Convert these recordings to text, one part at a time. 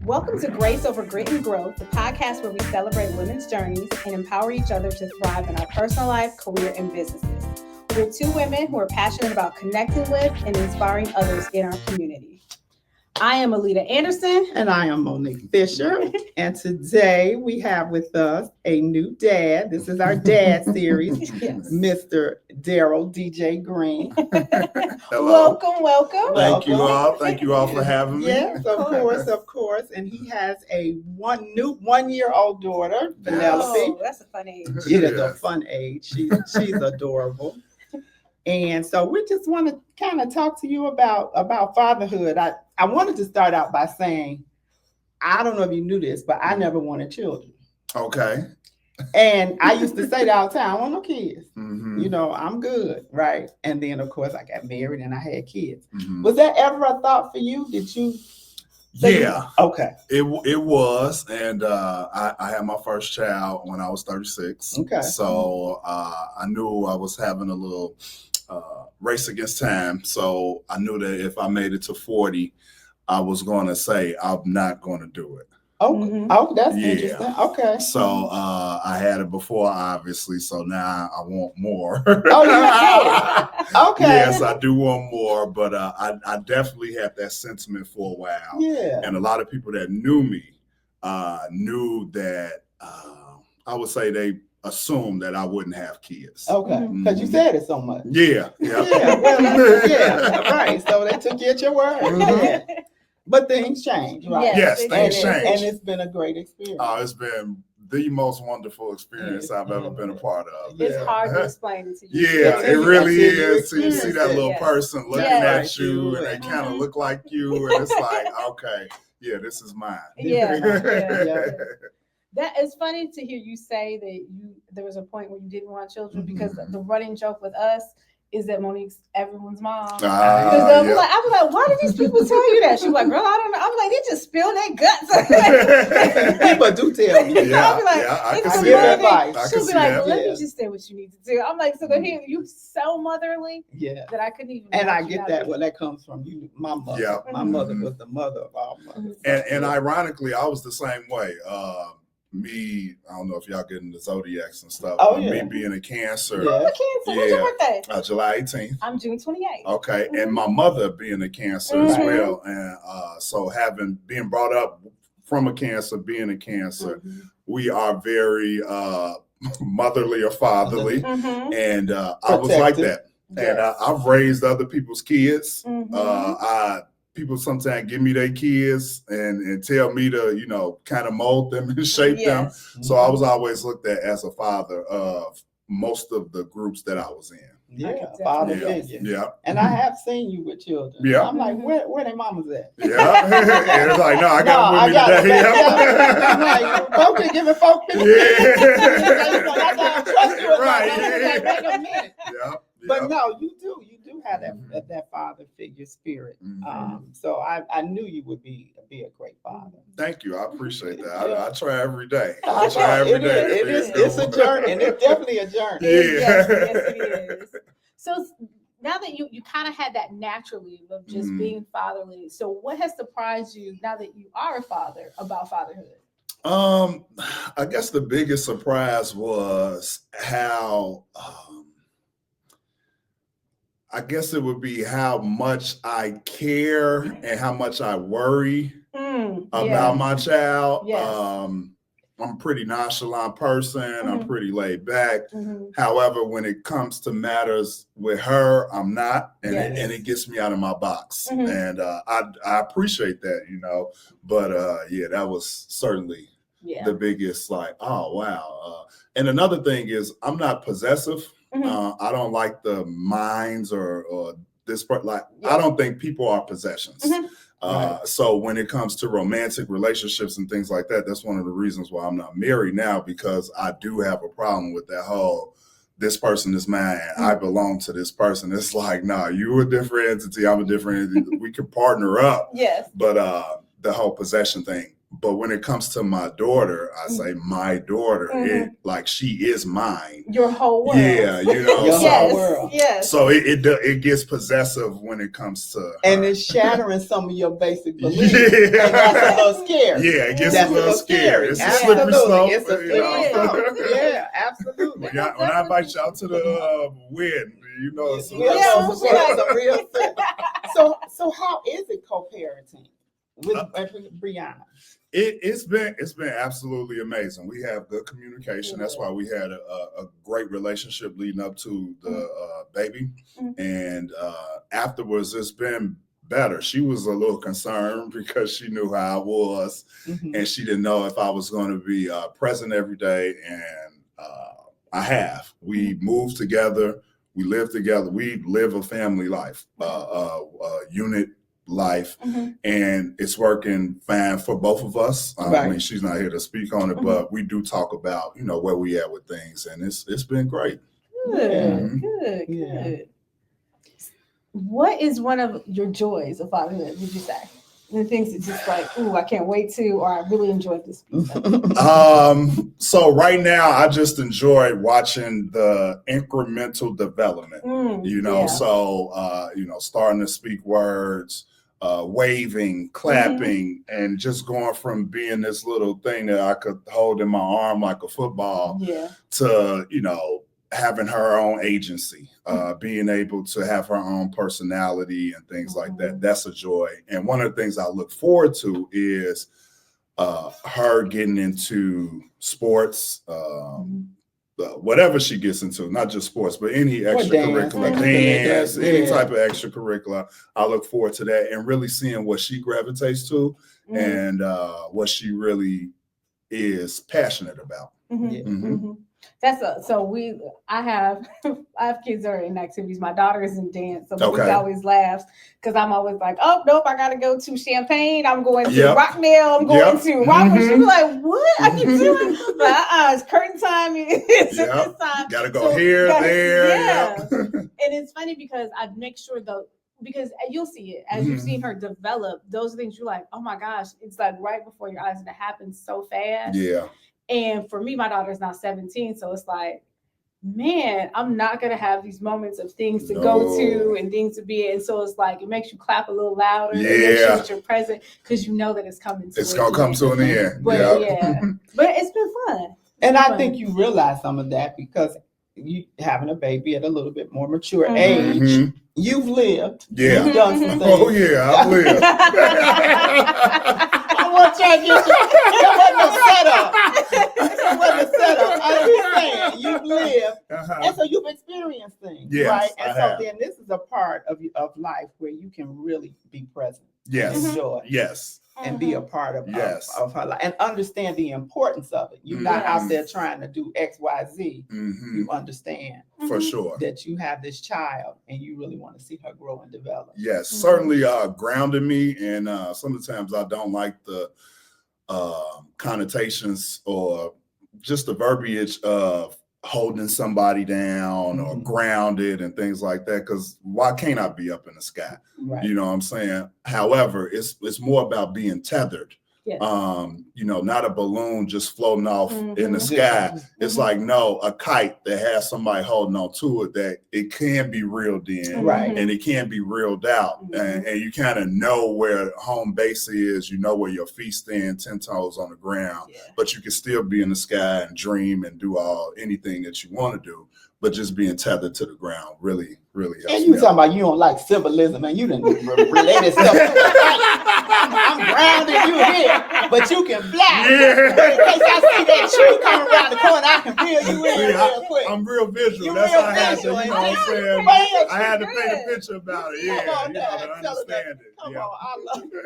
Welcome to Grace Over Grit and Growth, the podcast where we celebrate women's journeys and empower each other to thrive in our personal life, career, and businesses. We're two women who are passionate about connecting with and inspiring others in our community. I am Alita Anderson. And I am Monique Fisher. And today we have with us a new dad. This is our dad series, yes. Mr. Darrell DJ Green. Hello. Welcome. Thank you all. Thank you all for having me. Yes, of course. And he has a one-year-old daughter, Penelope. Oh, that's a fun age. It is a fun age. She's adorable. And so we just want to kind of talk to you about fatherhood. I wanted to start out by saying, I don't know if you knew this, but I never wanted children. Okay. And I used to say that all the time, I want no kids. Mm-hmm. You know, I'm good, right? And then, of course, I got married and I had kids. Mm-hmm. Was that ever a thought for you? Did you? Yeah. Okay. It was. And I had my first child when I was 36. Okay. So I knew I was having a little race against time. So I knew that if I made it to 40, I was going to say, I'm not going to do it. Oh, mm-hmm. Oh, that's interesting. Okay. So I had it before, obviously. So now I want more. Oh, yeah. Okay. Yes, I do want more, but I definitely had that sentiment for a while. Yeah. And a lot of people that knew me knew that I would say they assumed that I wouldn't have kids. Okay, because you said it so much. Yeah. Yeah, right. So they took you at your word. Mm-hmm. Yeah. But things change, right? Yes, things change. And it's been a great experience. It's been the most wonderful experience I've ever been a part of. It's hard to explain it to you. Yeah, it really is. So you see that little person looking at you and they kind of look like you, and it's like, okay, yeah, this is mine. Yeah. That is funny to hear you say that there was a point where you didn't want children, because the running joke with us is that Monique's everyone's mom. Because I was like, why did these people tell you that? She was like, girl, I don't know. I'm like, they just spill their guts. People do tell me. I'll be like, I can see that. She'll be like, let me just say what you need to do. I'm like, so here you so motherly that I couldn't even. And I get that. Well, that comes from you, my mother. Yeah. My mother was the mother of all mothers. And ironically, I was the same way. Me, I don't know if y'all get into zodiacs and stuff. Me being a Cancer. I'm a Cancer. When's your birthday? July 18th. I'm June 28th. Okay, and my mother being a Cancer as well, and so being brought up from a Cancer, being a Cancer, we are very motherly or fatherly, and I was like that. And I've raised other people's kids. People sometimes give me their kids and tell me to, kind of mold them and shape them. So I was always looked at as a father of most of the groups that I was in. Yeah, father figure. Yeah. And I have seen you with children. Yeah. I'm like, where their mamas at? Yeah. And it's like, no, I got them with me today. I'm like, folks been giving folks I gotta trust you. Right. Wait a minute. Yeah. But no, you do have that father figure spirit. So I knew you would be a great father. Thank you. I appreciate that. I try every day. It's a journey, and it's definitely a journey. Yes, it is. So now that you kind of had that naturally of just being fatherly, so what has surprised you now that you are a father about fatherhood? I guess the biggest surprise was how I guess it would be how much I care and how much I worry about my child. Yes. I'm a pretty nonchalant person. I'm pretty laid back. However, when it comes to matters with her, I'm not, and it gets me out of my box. And I appreciate that, But that was certainly the biggest, like, oh wow. And another thing is, I'm not possessive. I don't like the minds or this part. Like, I don't think people are possessions. So when it comes to romantic relationships and things like that, that's one of the reasons why I'm not married now, because I do have a problem with that whole, this person is mine, I belong to this person. It's like, nah, you're a different entity, I'm a different entity. We can partner up. Yes. But the whole possession thing But when it comes to my daughter, I say my daughter, it like she is mine. Your whole world. Yeah, you know. Your so, whole world. Yes. So it gets possessive when it comes to her. And it's shattering some of your basic beliefs. Yeah. And that's a little scary. Yeah, it gets a little scary. It's a Absolutely. slippery slope. It's a slippery slope. Yeah, absolutely. When I invite y'all to the wedding, you know, it's some real So how is it co-parenting with Brianna? It's been absolutely amazing. We have good communication. That's why we had a great relationship leading up to the baby, and afterwards it's been better. She was a little concerned because she knew how I was, and she didn't know if I was going to be present every day. And I have. We moved together. We live together. We live a family life, unit life, and it's working fine for both of us. I mean, she's not here to speak on it, but we do talk about, you know, where we at with things, and it's been great. Good. What is one of your joys of fatherhood, would you say? The things that just like, ooh, I can't wait to, or I really enjoyed this piece. So right now, I just enjoy watching the incremental development. You know, so you know, starting to speak words, waving, clapping, and just going from being this little thing that I could hold in my arm like a football to, you know, having her own agency, being able to have her own personality and things like that. That's a joy. And one of the things I look forward to is her getting into sports, whatever she gets into, not just sports, but any extracurricular, dance, any type of extracurricular. I look forward to that and really seeing what she gravitates to and what she really is passionate about. I have kids that are in activities. My daughter is in dance, so she always laughs because I'm always like, oh nope, I gotta go to Champaign, I'm going to Rockdale, I'm going to Rockford. She's like, what are you doing? But it's curtain time, it's this time. Gotta go there. And it's funny because I make sure because you'll see it as you've seen her develop, those things you're like, oh my gosh, it's like right before your eyes and it happens so fast. And for me, my daughter's now 17, so it's like, man, I'm not gonna have these moments of things to go to and things to be in. So it's like it makes you clap a little louder and make sure that you're present because you know that it's coming to it's gonna come to an end. But but it's been fun. And I think you realize some of that because you having a baby at a little bit more mature age. You've lived. You've done some things. Oh yeah, I've lived. I want y'all to get it wasn't a setup. I understand. You've lived. And so you've experienced things. Right? And so then this is a part of life where you can really be present. And enjoy. And be a part of her life and understand the importance of it. You're not out there trying to do X, Y, Z. You understand for sure that you have this child and you really want to see her grow and develop. Yes, certainly grounded me. And sometimes I don't like the connotations or just the verbiage of holding somebody down or grounded and things like that, because why can't I be up in the sky? You know what I'm saying? However, it's more about being tethered. You know, not a balloon just floating off in the sky. It's like, no, a kite that has somebody holding on to it, that it can be reeled in and it can be reeled out. And you kind of know where home base is, you know where your feet stand 10 toes on the ground, but you can still be in the sky and dream and do anything that you want to do. But just being tethered to the ground really helps. And you talking about you don't like symbolism and you didn't relate stuff. I'm grounded, you here, but you can fly. But in case I see that tree coming around the corner, I can reel you in real quick. I'm real visual. That's how I had to, you know what I'm saying? I had to paint a picture about it. To understand it. Come on, I love it.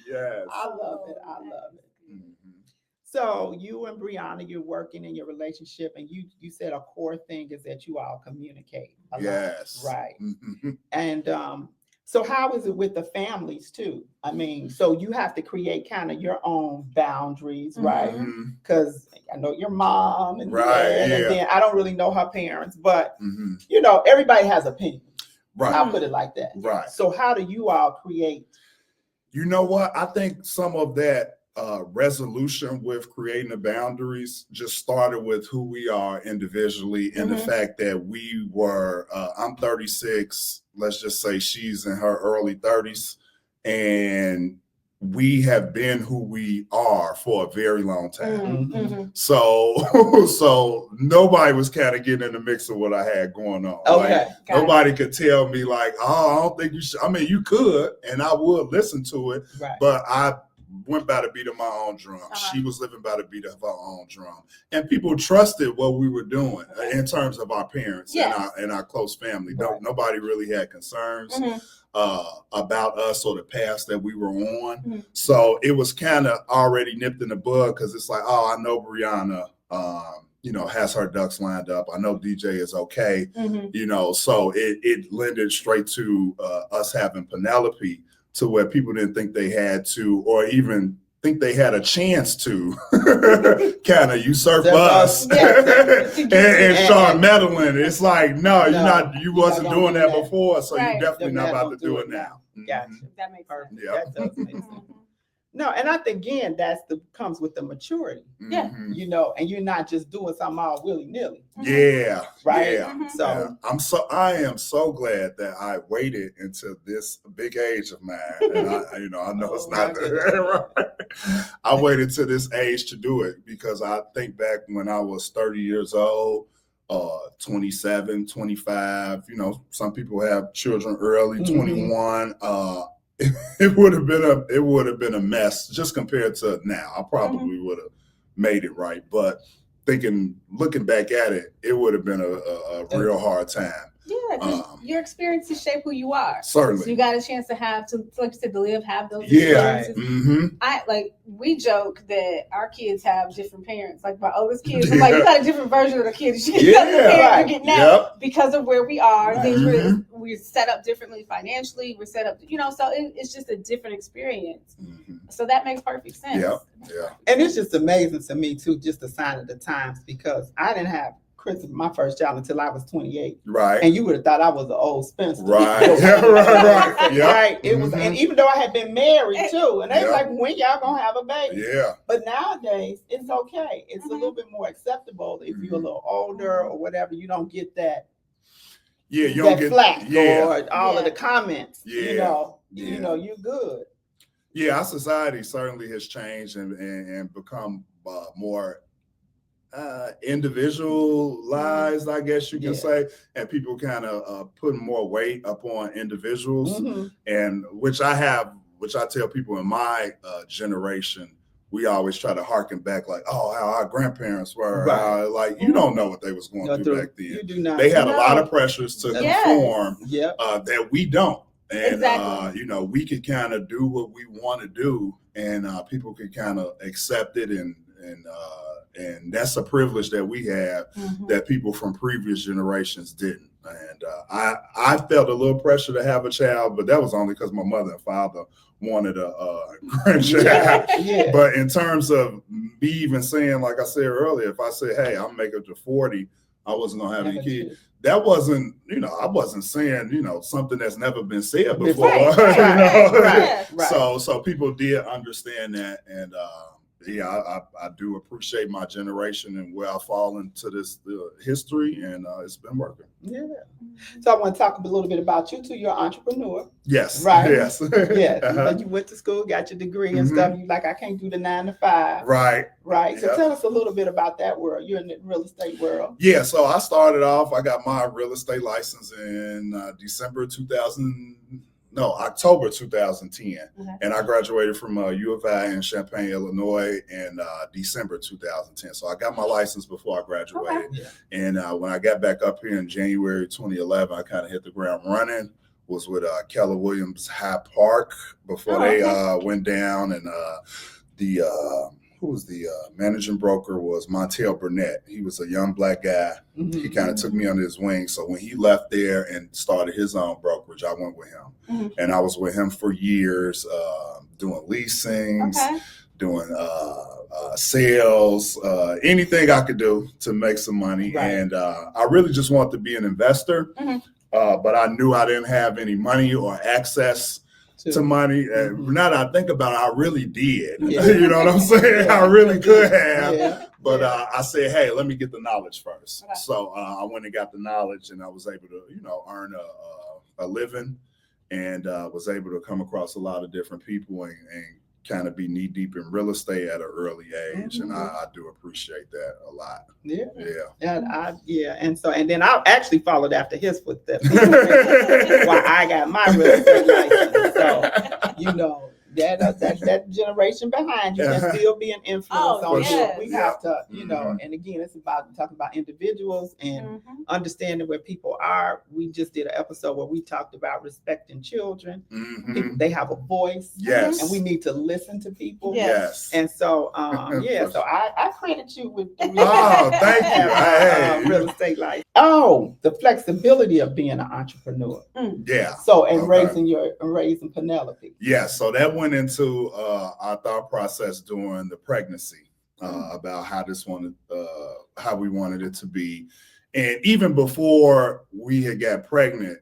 Yes. I love it. So you and Brianna, you're working in your relationship, and you said a core thing is that you all communicate a lot, right? And so how is it with the families too? I mean, so you have to create kind of your own boundaries, right? Because I know your mom and dad, and then I don't really know her parents, but you know, everybody has opinions. I'll put it like that. So how do you all create You know what? I think some of that resolution with creating the boundaries just started with who we are individually and the fact that we were, I'm 36, let's just say she's in her early 30s, and we have been who we are for a very long time. So nobody was kind of getting in the mix of what I had going on. Okay. Like, nobody could tell me like, oh, I don't think you should. I mean, you could, and I would listen to it, but I went by the beat of my own drum. She was living by the beat of her own drum, and people trusted what we were doing in terms of our parents and our close family. Nobody really had concerns about us or the paths that we were on. So it was kind of already nipped in the bud, because it's like, oh, I know Brianna, has her ducks lined up. I know DJ is okay, so it lended straight to us having Penelope, to where people didn't think they had to, or even think they had a chance to kind of usurp us and start meddling. It's like, no, you wasn't doing that before, so you're definitely not about to do it now. Gotcha. That makes sense. That does make sense. No, and I think, again, comes with the maturity. And you're not just doing something all willy-nilly. Right. So I am so glad that I waited until this big age of mine. And I know it's not I waited to this age to do it, because I think back when I was 30 years old, 27, 25, some people have children early, 21. It would have been a mess just compared to now. I probably would have made it right, but looking back at it, it would have been a real hard time. Yeah, because your experiences shape who you are. Certainly. So you got a chance to have like you said, to have those experiences. We joke that our kids have different parents. Like my oldest kids, I'm like, you got a different version of the kid. She got the parent you're getting now because of where we are. Things we're set up differently financially. We're set up, so it's just a different experience. So that makes perfect sense. Yeah. And it's just amazing to me too, just the sign of the times, because I didn't have Chris, my first child, until I was 28. Right. And you would have thought I was an old spinster. Right. Right. Right. It was, and even though I had been married too, and they were like, when y'all gonna have a baby? Yeah. But nowadays, it's okay. It's a little bit more acceptable if you're a little older or whatever. You don't get that. Yeah, you don't get flack or all of the comments. Yeah. You're good. Yeah, our society certainly has changed and become more individualized, I guess you can say, and people kind of putting more weight upon individuals, and which I tell people in my generation, we always try to harken back, like, oh, how our grandparents were, you don't know what they was going through back then. You do not. They had a lot of pressures to conform that we don't. And, we could kind of do what we want to do, and people could kind of accept it. And that's a privilege that we have that people from previous generations didn't. And I felt a little pressure to have a child, but that was only because my mother and father wanted a grandchild. But in terms of me even saying, like I said earlier, if I said, hey, I'm making it to 40, I wasn't going to have any kids. That wasn't, I wasn't saying, something that's never been said before. So people did understand that. And I do appreciate my generation and where I fall into this history, and it's been working. Yeah. So I want to talk a little bit about you too. You're an entrepreneur. Yes. Right. Yes. Yes. You went to school, got your degree and stuff. You like, I can't do the 9 to 5. Right. Right. So tell us a little bit about that world. You're in the real estate world. Yeah. So I started off, I got my real estate license in October 2010. And I graduated from U of I in Champaign, Illinois in December 2010. So I got my license before I graduated. And when I got back up here in January 2011, I kind of hit the ground running. Was with Keller Williams High Park before they went down. And who was the managing broker was Montel Burnett. He was a young black guy. He kind of took me under his wing. So when he left there and started his own brokerage, I went with him. And I was with him for years, doing leasings, doing sales, anything I could do to make some money. And I really just wanted to be an investor, but I knew I didn't have any money or access to money. Now that I think about it, I really did. Yeah. You know what I'm saying? I really could have. Yeah. But I said, hey, let me get the knowledge first. Okay. So I went and got the knowledge, and I was able to, earn a living, and was able to come across a lot of different people and kind of be knee deep in real estate at an early age. And I do appreciate that a lot. Yeah. And then I actually followed after his footsteps while I got my real estate license. So, that generation behind you can still be an influence on you. We have to, and again, it's about talking about individuals and understanding where people are. We just did an episode where we talked about respecting children. People, they have a voice. Yes. And we need to listen to people. Yes. And so, so I credit you with the thank you. Real estate life. Oh, the flexibility of being an entrepreneur. Yeah. So, and raising Penelope. Yeah. So that went into our thought process during the pregnancy about how we wanted it to be, and even before we had got pregnant,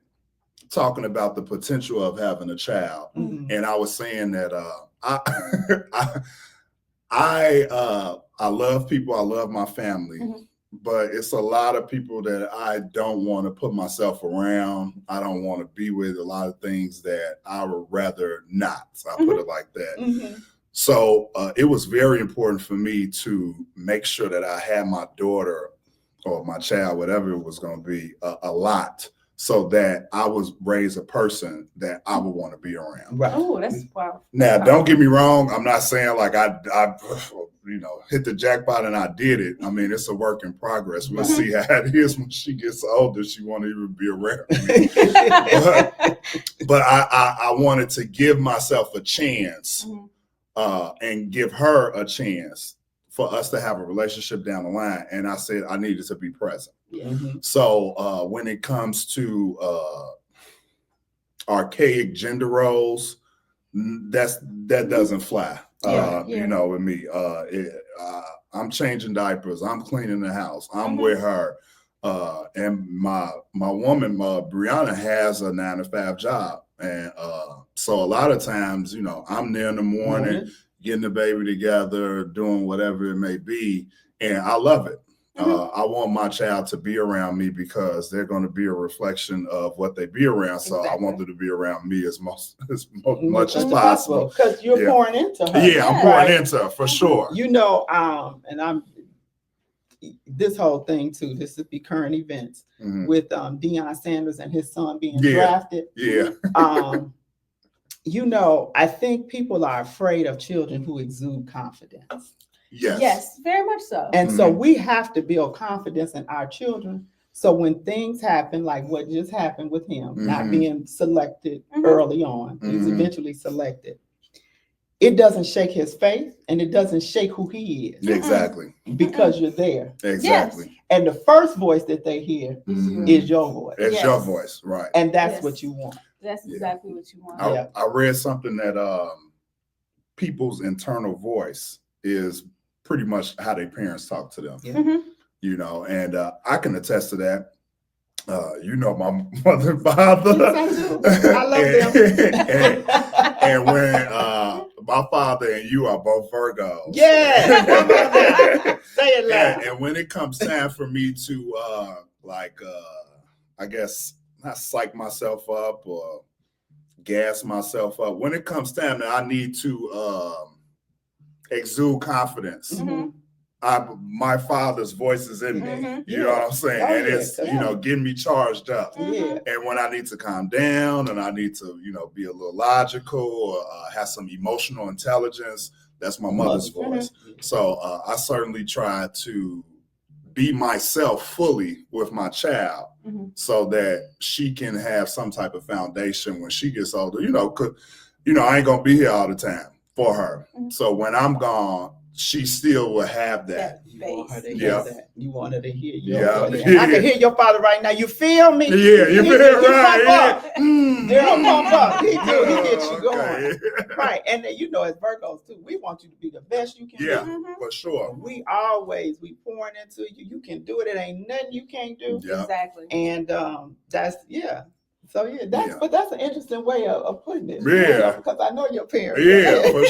talking about the potential of having a child. And I was saying that I love people, I love my family. But it's a lot of people that I don't want to put myself around. I don't want to be with, a lot of things that I would rather not. So I put it like that. So it was very important for me to make sure that I had my daughter or my child, whatever it was going to be, a lot, so that I was raised a person that I would want to be around. Right. Oh, that's wow. Now, don't get me wrong. I'm not saying like I hit the jackpot and I did it. I mean, it's a work in progress. We'll see how it is when she gets older. She won't even be around me. but I wanted to give myself a chance and give her a chance for us to have a relationship down the line. And I said I needed to be present. So when it comes to archaic gender roles, that doesn't fly. With me, I'm changing diapers, I'm cleaning the house, I'm with her, and my woman, Brianna, has a 9-to-5 job, and so a lot of times, I'm there in the morning, getting the baby together, doing whatever it may be, and I love it. I want my child to be around me because they're going to be a reflection of what they be around. So I want them to be around me as much as possible. Because you're pouring into her. Yeah, I'm pouring into her for sure. And I'm this whole thing too. This is the current events with Deion Sanders and his son being drafted. I think people are afraid of children who exude confidence. Yes, very much so. And so we have to build confidence in our children. So when things happen, like what just happened with him, not being selected early on, he's eventually selected. It doesn't shake his faith, and it doesn't shake who he is. Exactly. Because you're there. Exactly. Yes. And the first voice that they hear is your voice. It's your voice, right. And that's what you want. That's exactly what you want. I read something that people's internal voice is pretty much how their parents talk to them. And I can attest to that. My mother and father. I love them. and when my father and you are both Virgos. Yeah. Say it loud. And when it comes time for me to I guess not psych myself up or gas myself up, when it comes time that I need to exude confidence, my father's voice is in me. You know what I'm saying? And it's getting me charged up. And when I need to calm down and I need to be a little logical or have some emotional intelligence, that's my mother's voice. So I certainly try to be myself fully with my child so that she can have some type of foundation when she gets older. I ain't gonna be here all the time for her. So when I'm gone, she still will have that. You want her to hear that. You want her to hear you. I can hear your father right now. You feel me? Yeah, you feel it, right? They'll pump up. He gets you going. Right. And then, as Virgos too, we want you to be the best you can be. Yeah, for sure. We pouring into you. You can do it. It ain't nothing you can't do. Exactly. And that's So but that's an interesting way of putting it. Yeah, because I know your parents. Yeah, for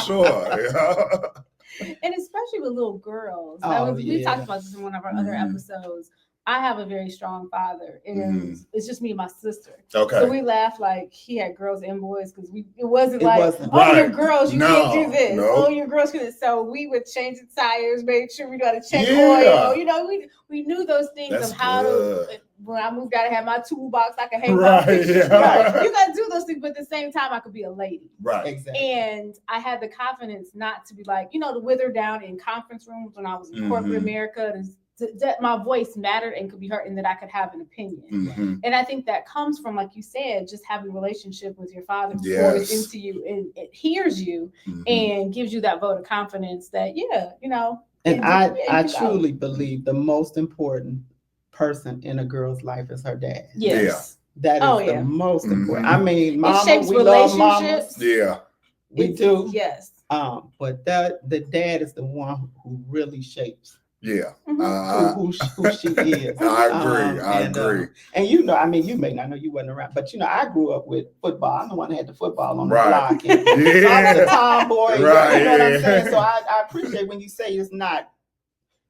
sure. Yeah. And especially with little girls. We talked about this in one of our other episodes. I have a very strong father, and it's just me and my sister. Okay. So we laugh like he had girls and boys because it wasn't you're girls, you can't do this. No. Oh, you're girls can. So we would change the tires, make sure we got to check oil. You know, we knew those things of how to. When I moved out, I had my toolbox. I could hang my pictures. Right. You got to do those things, but at the same time, I could be a lady. Right. Exactly. And I had the confidence not to be like, to wither down in conference rooms when I was in corporate America. That my voice mattered and could be heard, and that I could have an opinion. And I think that comes from, like you said, just having a relationship with your father who pours into you and it hears you and gives you that vote of confidence that, And I truly believe the most important person in a girl's life is her dad. Yes. That is the most important. I mean, mama, it shapes we love mamas. Yeah. We do. Yes. But the dad is the one who really shapes. Yeah. Who she is. I agree. And you may not know, you wasn't around, but I grew up with football. I'm the one that had the football on the block. And so I was a tomboy. Right. You know what I'm saying? So I appreciate when you say it's not,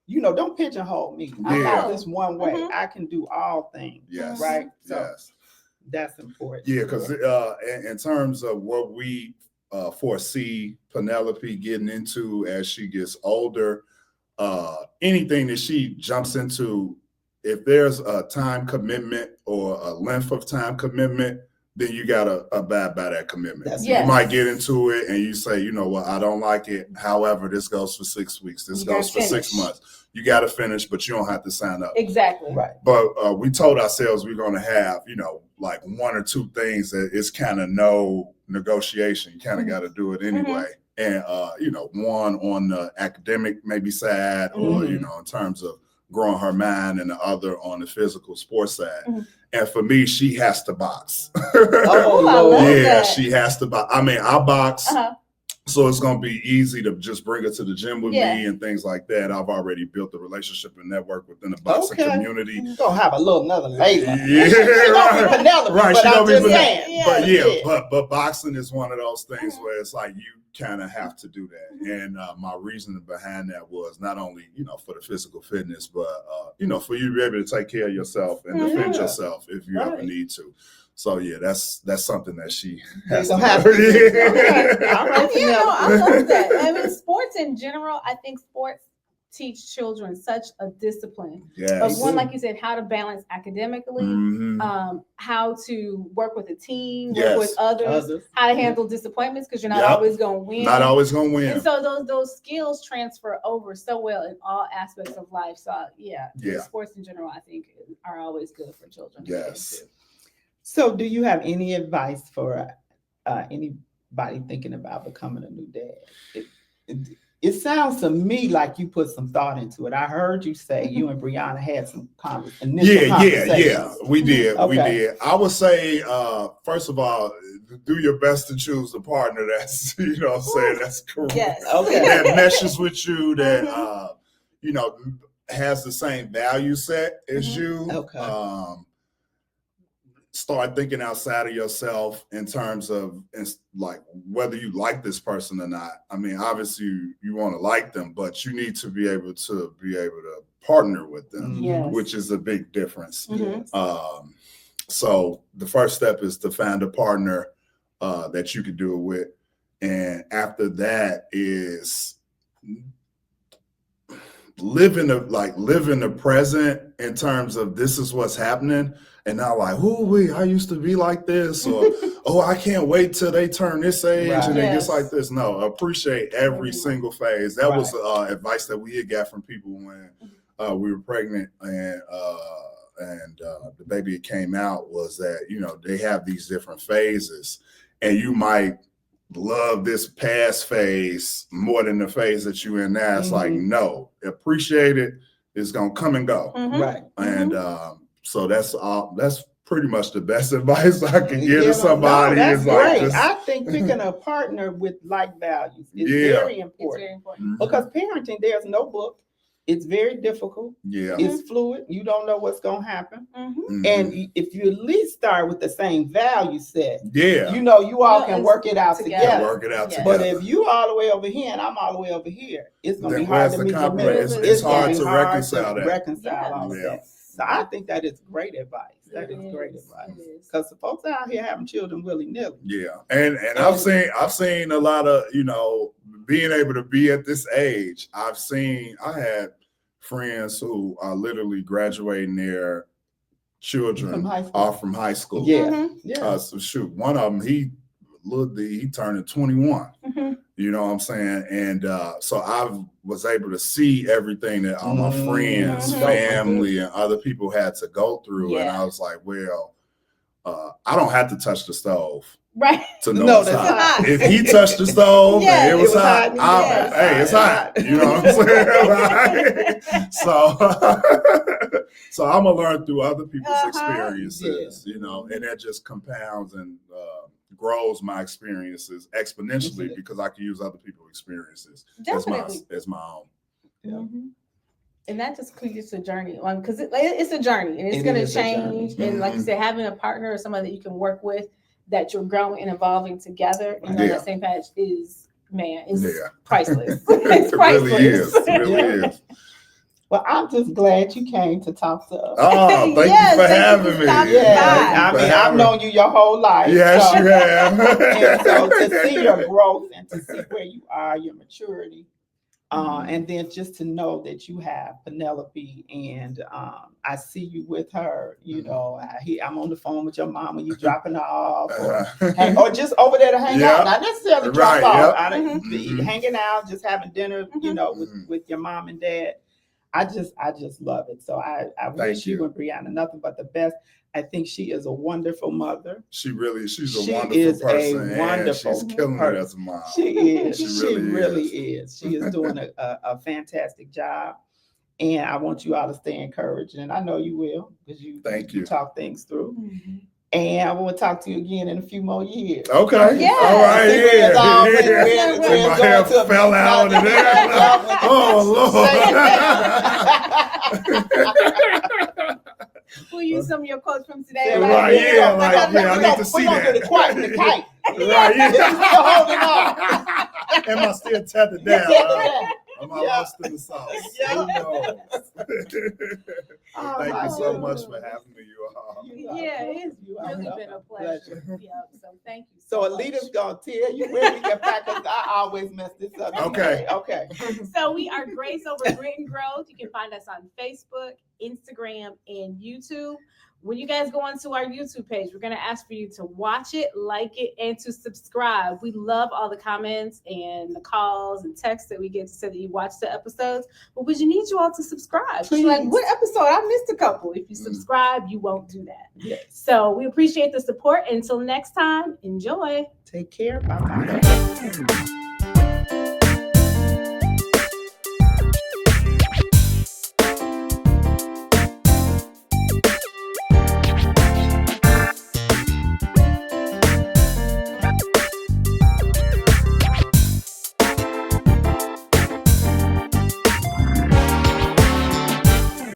don't pigeonhole me. I'm not this one way. I can do all things. Yes. Right? So yes. That's important. Yeah, because in terms of what we foresee Penelope getting into as she gets older, anything that she jumps into, if there's a time commitment or a length of time commitment, then you got to abide by that commitment. You might get into it and you say, you know what, I don't like it. However, this goes for 6 weeks. This goes for 6 months. You got to finish, but you don't have to sign up. Exactly. Right. But we told ourselves we're going to have, like 1 or 2 things that it's kind of no negotiation. You kind of got to do it anyway. And, one on the academic maybe side or, in terms of growing her mind, and the other on the physical sports side. And for me, she has to box. She has to box. I mean, I box. So it's going to be easy to just bring her to the gym with me and things like that. I've already built a relationship and network within the boxing community. You're going to have another lady. Penelope, right. But I'm just saying. But boxing is one of those things where it's like you kind of have to do that. And my reasoning behind that was not only, for the physical fitness, but, for you to be able to take care of yourself and defend yourself if you ever need to. So that's something that she has to have. I love that. I mean, sports in general, I think sports teach children such a discipline of one, like you said, how to balance academically, how to work with a team, work with others, how to handle disappointments because you're not always going to win. Not always going to win. And so those skills transfer over so well in all aspects of life. So sports in general, I think, are always good for children. Yes. So do you have any advice for anybody thinking about becoming a new dad? It sounds to me like you put some thought into it. I heard you say you and Brianna had some initial conversations. Yeah, we did. We did. I would say, first of all, do your best to choose a partner that's, that's correct. Yes. That meshes with you, that, has the same value set as you. Okay. Start thinking outside of yourself in terms of like whether you like this person or not. I mean, obviously you want to like them, but you need to be able to partner with them, which is a big difference. So the first step is to find a partner that you can do it with. And after that is live in the present in terms of this is what's happening. And not like, I used to be like this, or I can't wait till they turn this age and it gets like this. No, appreciate every single phase. That was advice that we had got from people when we were pregnant and the baby came out, was that, they have these different phases and you might love this past phase more than the phase that you're in now. It's like, no, appreciate it. It's going to come and go. Right. And, so that's pretty much the best advice I can give to somebody. That's great. I think picking a partner with like values is very important. Because parenting, there's no book. It's very difficult. Yeah. It's fluid. You don't know what's going to happen. Mm-hmm. And if you at least start with the same value set, yeah, you know, you all can work it out together. Work it out together. But if you all the way over here and I'm all the way over here, it's going to be hard to meet the middle. It's hard to reconcile that. Reconcile all of that. So I think that is great advice. That is great advice. Because the folks out here having children willy-nilly. Yeah. And I've seen a lot of, you know, being able to be at this age. I had friends who are literally graduating their children from high school. Yeah. Yeah. So shoot, one of them, he turned 21. Mm-hmm. You know what I'm saying? And so I was able to see everything that all my friends, family, and other people had to go through. And I was like, well, I don't have to touch the stove. Right. To know it's hot. If he touched the stove and it was hot, hey, it's hot. You know what I'm saying? So I'm gonna learn through other people's experiences, you know, and that just compounds and grows my experiences exponentially because I can use other people's experiences as my own. Yeah. Mm-hmm. And that just creates a journey because it's a journey and it's going to change. And like you said, having a partner or somebody that you can work with, that you're growing and evolving together, you know, that same patch is priceless. It's priceless. It really is. Well, I'm just glad you came to talk to us. Oh, thank you for having me. Yeah, I mean, I've known you your whole life. Yes, you have. And so to see your growth and to see where you are, your maturity, and then just to know that you have Penelope, and I see you with her. You know, I'm on the phone with your mom when you dropping her off, or just over there to hang out. Not necessarily drop off. Hanging out, just having dinner. You know, with your mom and dad. I just love it. So I wish you and Brianna nothing but the best. I think she is a wonderful mother. She's a wonderful person. She's killing it as a mom. She is. She really is. She is doing a fantastic job. And I want you all to stay encouraged. And I know you will, because you talk things through. Mm-hmm. And I will talk to you again in a few more years. Okay. Yeah. All right. My hair fell out and everything. Oh, Lord. We'll use some of your quotes from today. Right, I need to see that. We're going to do the kite. Right, Still holding on. Am I still tethered down? Am I lost in the sauce? Who knows? Thank you so much for having me, you all. It's really been a pleasure. So thank you. So Alita's going to tell you where we get back, because I always mess this up. Okay. So we are Grace Over Grit and Growth. You can find us on Facebook, Instagram, and YouTube. When you guys go onto our YouTube page, we're going to ask for you to watch it, like it, and to subscribe. We love all the comments and the calls and texts that we get to say that you watch the episodes. But we need you all to subscribe. You're like, what episode? I missed a couple. If you subscribe, you won't do that. Yes. So we appreciate the support. Until next time, enjoy. Take care. Bye-bye.